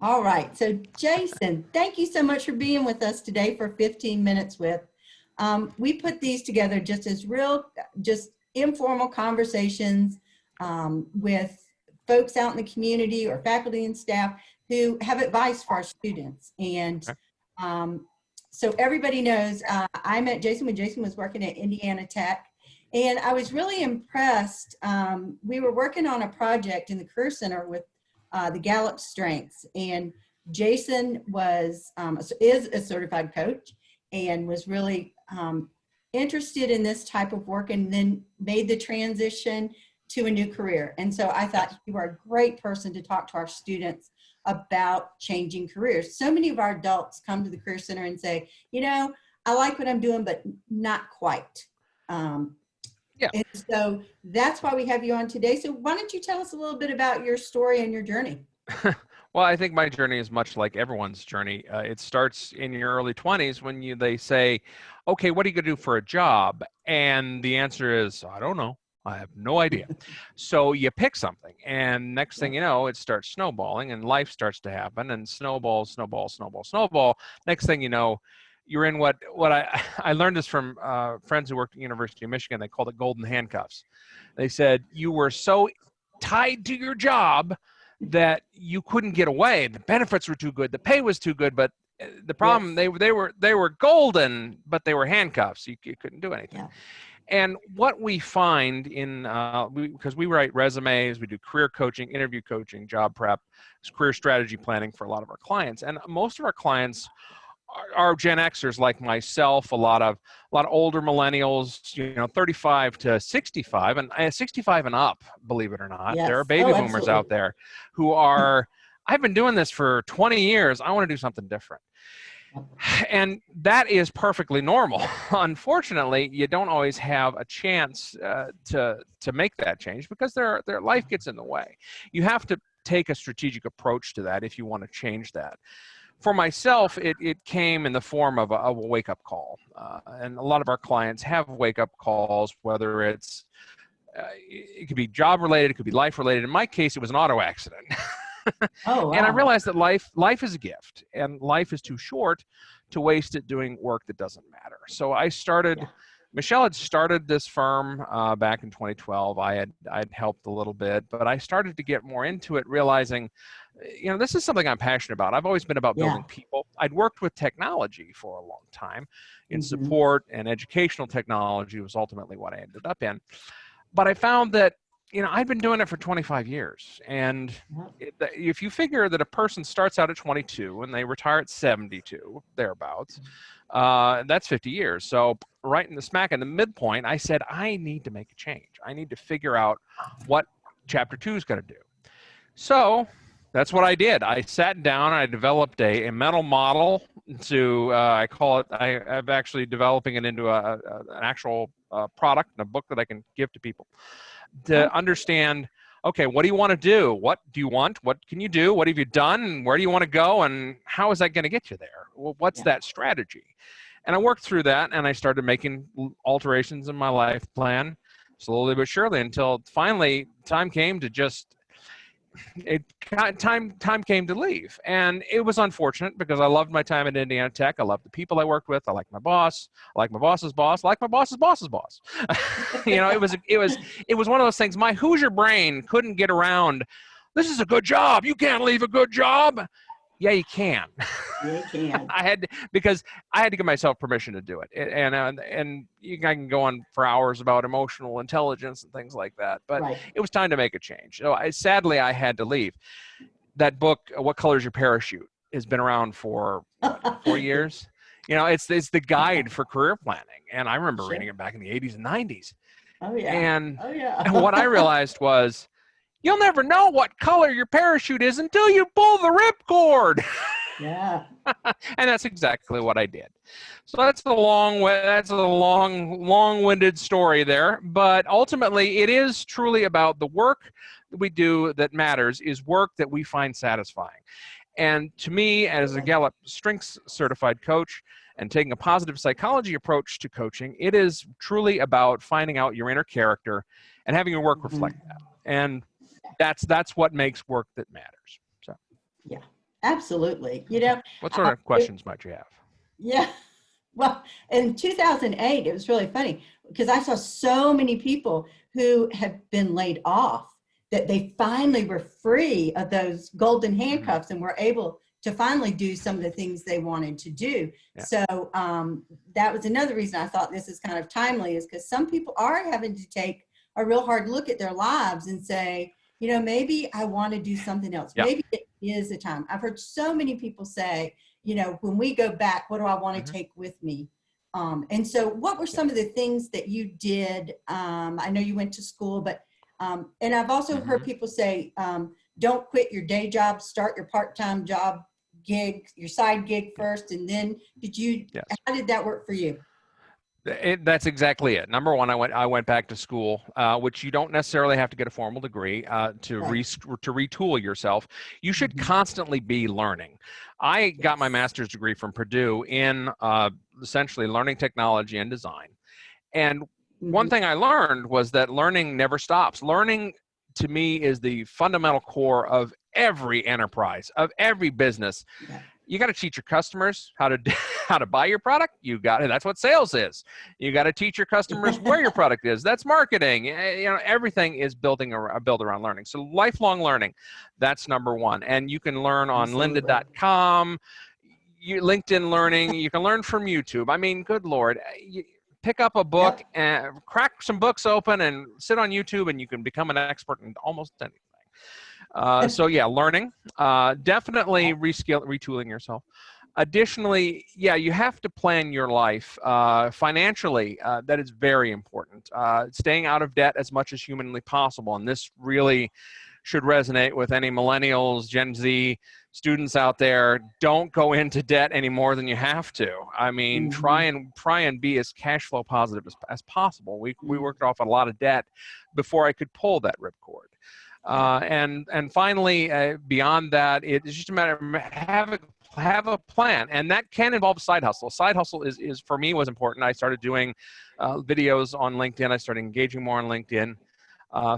All right. So, Jason, thank you so much for being with us today for 15 minutes with. We put these together just as just informal conversations with folks out in the community or faculty and staff who have advice for our students. And um, so everybody knows I met Jason when Jason was working at Indiana Tech. And I was really impressed. We were working on a project in the Career Center with the Gallup Strengths. And Jason is a certified coach and was really interested in this type of work and then made the transition to a new career. And so I thought you are a great person to talk to our students about changing careers. So many of our adults come to the Career Center and say, I like what I'm doing, but not quite. Yeah. And so that's why we have you on today. So why don't you tell us a little bit about your story and your journey? Well, I think my journey is much like everyone's journey. It starts in your early 20s when they say, okay, what are you going to do for a job? And the answer is, I don't know. I have no idea. So you pick something, and next thing you know, it starts snowballing, and life starts to happen, and snowball. Next thing you know, you're in what I learned this from friends who worked at the University of Michigan. They called it golden handcuffs. They said you were so tied to your job that you couldn't get away. The benefits were too good, the pay was too good, but the problem, yes, they were golden, but they were handcuffs. You couldn't do anything. Yeah. And what we find because we write resumes, we do career coaching, interview coaching, job prep, career strategy planning for a lot of our clients, and most of our clients are Gen Xers like myself, a lot of older millennials, 35 to 65 and 65 and up, believe it or not. Yes. There are baby boomers out there who are, I've been doing this for 20 years. I want to do something different. And that is perfectly normal. Unfortunately, you don't always have a chance to make that change because their life gets in the way. You have to take a strategic approach to that if you want to change that. For myself, it came in the form of a wake-up call. And a lot of our clients have wake-up calls, whether it could be job-related, it could be life-related. In my case, it was an auto accident. Oh, wow. And I realized that life is a gift, and life is too short to waste it doing work that doesn't matter. So I started... Yeah. Michelle had started this firm back in 2012. I'd helped a little bit, but I started to get more into it, realizing, this is something I'm passionate about. I've always been about building people. I'd worked with technology for a long time in support, and educational technology was ultimately what I ended up in. But I found that, I'd been doing it for 25 years. And if you figure that a person starts out at 22 and they retire at 72, thereabouts, that's 50 years. So right in the smack in the midpoint, I said, I need to make a change. I need to figure out what chapter 2 is going to do. So that's what I did. I sat down and I developed a mental model to, I'm actually developing it into an actual product and a book that I can give to people to understand, okay, what do you want to do? What do you want? What can you do? What have you done? And where do you want to go? And how is that going to get you there? Well, what's that strategy? And I worked through that, and I started making alterations in my life plan slowly but surely until finally time came to time came to leave. And it was unfortunate because I loved my time at Indiana Tech. I loved the people I worked with. I liked my boss. I liked my boss's boss. I liked my boss's boss's boss. It was one of those things. My Hoosier brain couldn't get around. This is a good job. You can't leave a good job. Yeah, you can. Yeah, you can. Because I had to give myself permission to do it. And I can go on for hours about emotional intelligence and things like that. But It was time to make a change. So sadly, I had to leave. That book, What Color is Your Parachute, has been around for 4 years. It's the guide for career planning. And I remember reading it back in the 80s and 90s. Oh, yeah. And what I realized was, you'll never know what color your parachute is until you pull the ripcord. Yeah. And that's exactly what I did. So that's a long-winded story there. But ultimately, it is truly about the work that we do that matters is work that we find satisfying. And to me, as a Gallup Strengths certified coach and taking a positive psychology approach to coaching, it is truly about finding out your inner character and having your work reflect that. And that's what makes work that matters. So yeah, Absolutely. What sort of questions might you have? Yeah. Well, in 2008, it was really funny because I saw so many people who had been laid off that they finally were free of those golden Mhm. handcuffs and were able to finally do some of the things they wanted to do. Yeah. So that was another reason I thought this is kind of timely, is because some people are having to take a real hard look at their lives and say, maybe I want to do something else. Yeah. Maybe it is the time. I've heard so many people say, when we go back, what do I want to Mhm. take with me? And so what were Yeah. some of the things that you did? I know you went to school, but, and I've also heard Mhm. people say, don't quit your day job, start your part-time job gig, your side gig Yeah. first. And then Yes. how did that work for you? That's exactly it. Number one, I went back to school, which you don't necessarily have to get a formal degree Right. to retool yourself. You should Mhm. constantly be learning. I got my Yes. master's degree from Purdue in essentially learning technology and design. And one Mhm. thing I learned was that learning never stops. Learning to me is the fundamental core of every enterprise, of every business. Yeah. You got to teach your customers how to how to buy your product. That's what sales is. You got to teach your customers where your product is. That's marketing. Everything is built around learning. So lifelong learning, that's number one. And you can learn on Absolutely. lynda.com, LinkedIn learning. You can learn from YouTube. I mean, good Lord. Pick up a book Yep. and crack some books open and sit on YouTube, and you can become an expert in almost anything. So yeah, learning, definitely retooling yourself. Additionally, yeah, you have to plan your life financially. That is very important. Staying out of debt as much as humanly possible, and this really should resonate with any millennials, Gen Z students out there. Don't go into debt any more than you have to. I mean, try Mhm. and be as cash flow positive as possible. We Mhm. worked off a lot of debt before I could pull that ripcord. Yeah. And finally, beyond that, it's just a matter of have a plan, and that can involve a side hustle. Side hustle is for me was important. I started doing videos on LinkedIn. I started engaging more on LinkedIn.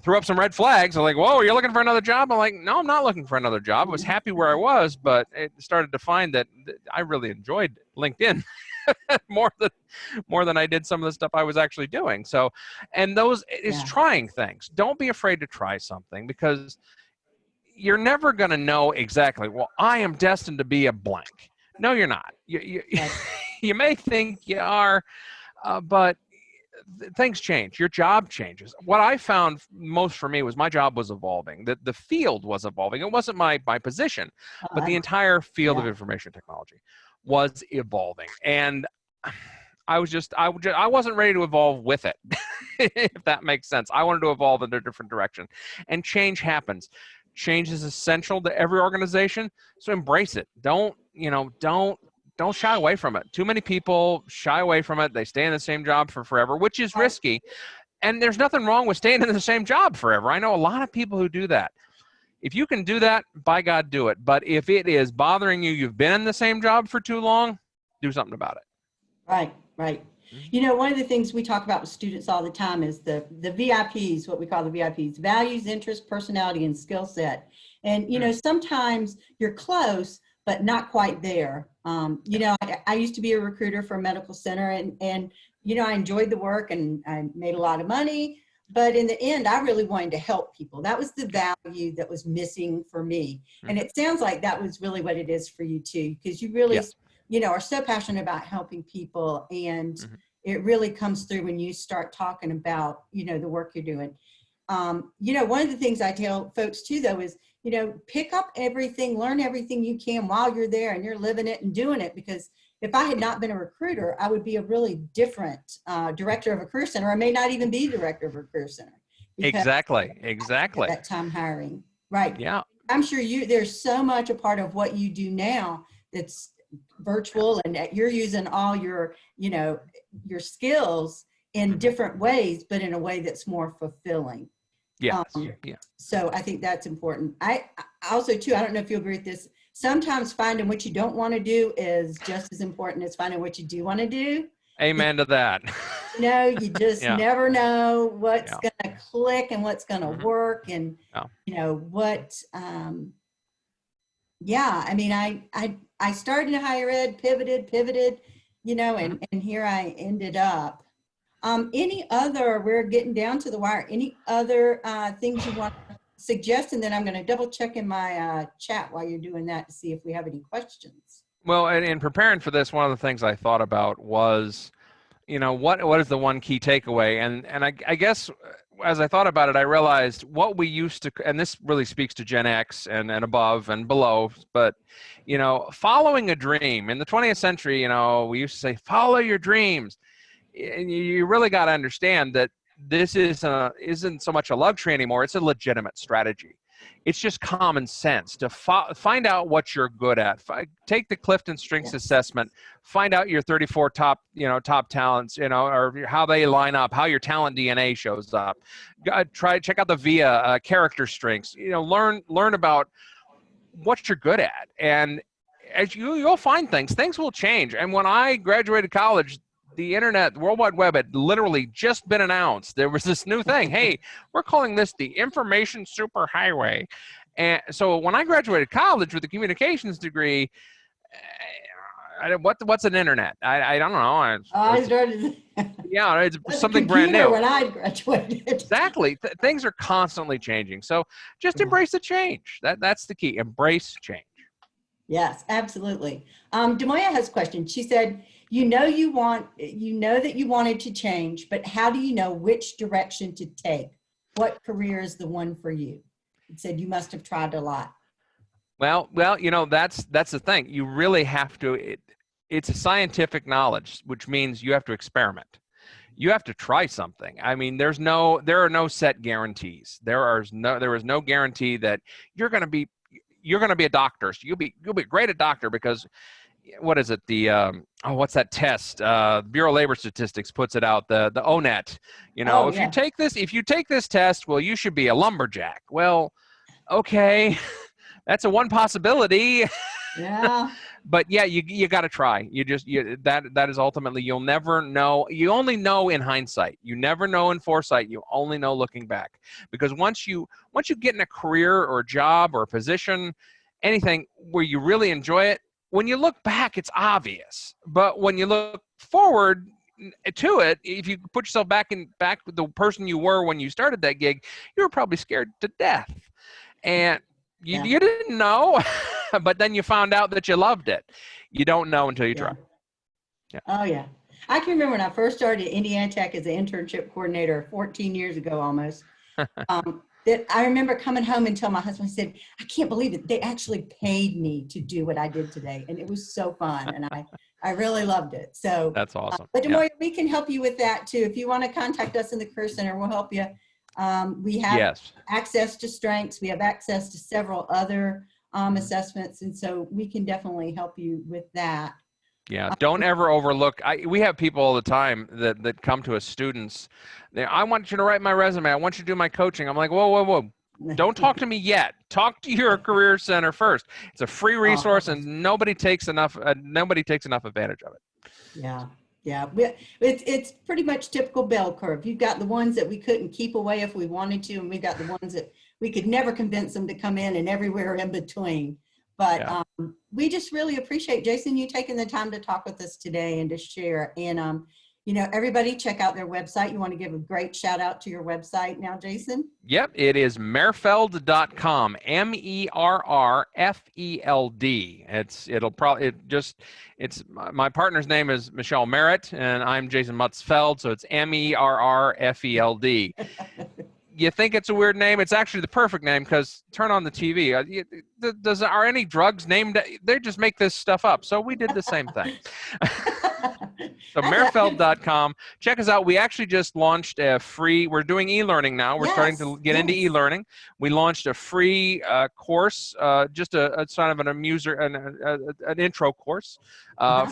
Threw up some red flags. I'm like, whoa, you're looking for another job? I'm like, no, I'm not looking for another job. I was happy where I was, but it started to find that I really enjoyed LinkedIn more than I did some of the stuff I was actually doing. So, and those is Yeah. trying things. Don't be afraid to try something, because you're never going to know exactly, well, I am destined to be a blank. No, you're not. Right. You may think you are, but things change. Your job changes. What I found most for me was my job was evolving. The field was evolving. It wasn't my position, Oh, but the entire field of yeah. information technology was evolving. And I wasn't ready to evolve with it, if that makes sense. I wanted to evolve in a different direction, and change happens. Change is essential to every organization, so embrace it. Don't shy away from it. Too many people shy away from it. They stay in the same job for forever, which is Right. risky. And there's nothing wrong with staying in the same job forever. I know a lot of people who do that. If you can do that, by God, do it. But if it is bothering you, you've been in the same job for too long, do something about it. Right, right. Mhm. One of the things we talk about with students all the time is the VIPs, what we call the VIPs, values, interest, personality, and skill set. And, Mm. sometimes you're close, but not quite there. Yeah. I used to be a recruiter for a medical center, and, I enjoyed the work and I made a lot of money. But in the end, I really wanted to help people. That was the Yeah. value that was missing for me. And Hmm. it sounds like that was really what it is for you too, because you really Yes. are so passionate about helping people, and Hmm. it really comes through when you start talking about the work you're doing. One of the things I tell folks too, though, is pick up everything, learn everything you can while you're there and you're living it and doing it, because if I had not been a recruiter, I would be a really different director of a career center. I may not even be director of a career center because Exactly. at Exactly. that time hiring. Right. Yeah. I'm sure there's so much a part of what you do now that's Yeah. virtual, and that you're using all your skills in Hmm. different ways, but in a way that's more fulfilling. Yes. Um, Yeah. so I think that's important. I also too, I don't know if you agree with this. Sometimes finding what you don't want to do is just as important as finding what you do want to do. Amen to that. You just Yeah. never know what's Yeah. going to click and what's going to Hmm. work, and Yeah. what Yeah, I mean, I started in higher ed, pivoted, you know, Mhm. and here I ended up. Any other, we're getting down to the wire, any other things you want to suggest? And then I'm going to double check in my chat while you're doing that to see if we have any questions. Well, and in preparing for this, one of the things I thought about was, what is the one key takeaway? And I guess as I thought about it, I realized what we used to, and this really speaks to Gen X and above and below, but, following a dream in the 20th century, we used to say, follow your dreams. And you really got to understand that this isn't so much a luxury anymore. It's a legitimate strategy. It's just common sense to find out what you're good at. Take the Clifton Strengths Yes. Assessment. Find out your 34 top talents, or how they line up, how your talent DNA shows up. Check out the VIA character strengths. Learn about what you're good at, and as you'll find things will change. And when I graduated college, the internet, the World Wide Web had literally just been announced. There was this new thing. Hey, we're calling this the information superhighway. And so when I graduated college with a communications degree, what's an internet? I don't know. I started Yeah, it's as a something brand computer new. when I graduated. Exactly. Things are constantly changing. So just Yeah. embrace the change. That's the key. Embrace change. Yes, absolutely. Demoya has a question. She said, you know that you wanted to change, but how do you know which direction to take? What career is the one for you? It said you must have tried a lot. Well, that's the thing. You really have to. It's a scientific knowledge, which means you have to experiment. You have to try something. I mean, there are no set guarantees. There is no guarantee that you're going to be a doctor. So you'll be great at doctor because what is it? What's that test? Bureau of Labor Statistics puts it out. The ONET. Oh, If you yeah. take this test, well, you should be a lumberjack. Well, okay. That's a one possibility. Yeah. But yeah, you got to try. That is ultimately, you'll never know. You only know in hindsight. You never know in foresight. You only know looking back. Because once you get in a career or a job or a position, anything where you really enjoy it, when you look back, it's obvious. But when you look forward to it, if you put yourself back with the person you were when you started that gig, you were probably scared to death. And Yeah. you didn't know, but then you found out that you loved it. You don't know until you try. Yeah. Yeah. Oh, yeah. I can remember when I first started at Indiana Tech as an internship coordinator 14 years ago almost. That I remember coming home and telling my husband, I said, I can't believe it. They actually paid me to do what I did today. And it was so fun. And I really loved it. So, That's awesome. but Yeah. Demoy, we can help you with that too. If you want to contact us in the Career Center, we'll help you. We have Yes. access to strengths. We have access to several other assessments. And so we can definitely help you with that. Yeah. Don't ever overlook. We have people all the time that come to us, students. I want you to write my resume. I want you to do my coaching. I'm like, whoa. Don't talk to me yet. Talk to your career center first. It's a free resource, and nobody takes enough advantage of it. Yeah. Yeah. It's pretty much typical bell curve. You've got the ones that we couldn't keep away if we wanted to, and we've got the ones that we could never convince them to come in, and everywhere in between. But Yeah. we just really appreciate, Jason, you taking the time to talk with us today and to share. And, everybody check out their website. You want to give a great shout out to your website now, Jason? Yep, it is merfeld.com, MERRFELD. It's my partner's name is Michelle Merritt, and I'm Jason Mutzfeld, so it's MERRFELD. You think it's a weird name? It's actually the perfect name because turn on the TV. Are any drugs named? They just make this stuff up. So we did the same thing. So merfeld.com. Check us out. We actually just launched we're doing e-learning now. We're starting to get into e-learning. We launched a free course, just a sort of an intro course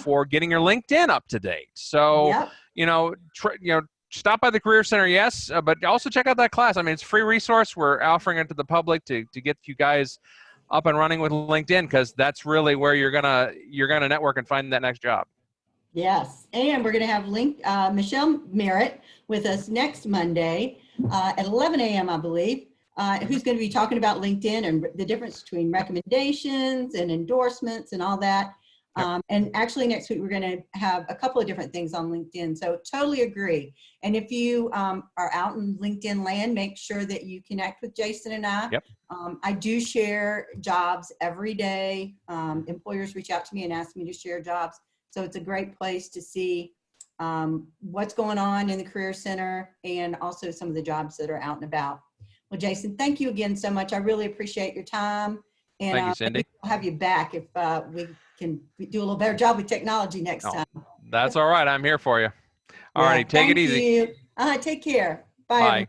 for getting your LinkedIn up to date. So, stop by the Career Center, yes, but also check out that class. I mean, it's a free resource. We're offering it to the public to get you guys up and running with LinkedIn, because that's really where you're gonna network and find that next job. Yes, and we're going to have Michelle Merritt with us next Monday at 11 a.m., I believe. who's going to be talking about LinkedIn and the difference between recommendations and endorsements and all that. Yep. And actually next week, we're going to have a couple of different things on LinkedIn. So totally agree. And if you are out in LinkedIn land, make sure that you connect with Jason and I. Yep. I do share jobs every day. Employers reach out to me and ask me to share jobs. So it's a great place to see what's going on in the Career Center and also some of the jobs that are out and about. Well, Jason, thank you again so much. I really appreciate your time. And Thank you, Cindy. we'll have you back if we can do a little better job with technology next time. That's all right. I'm here for you. All Yeah, righty. Take it easy. Thank you. Take care. Bye. Bye. Everyone.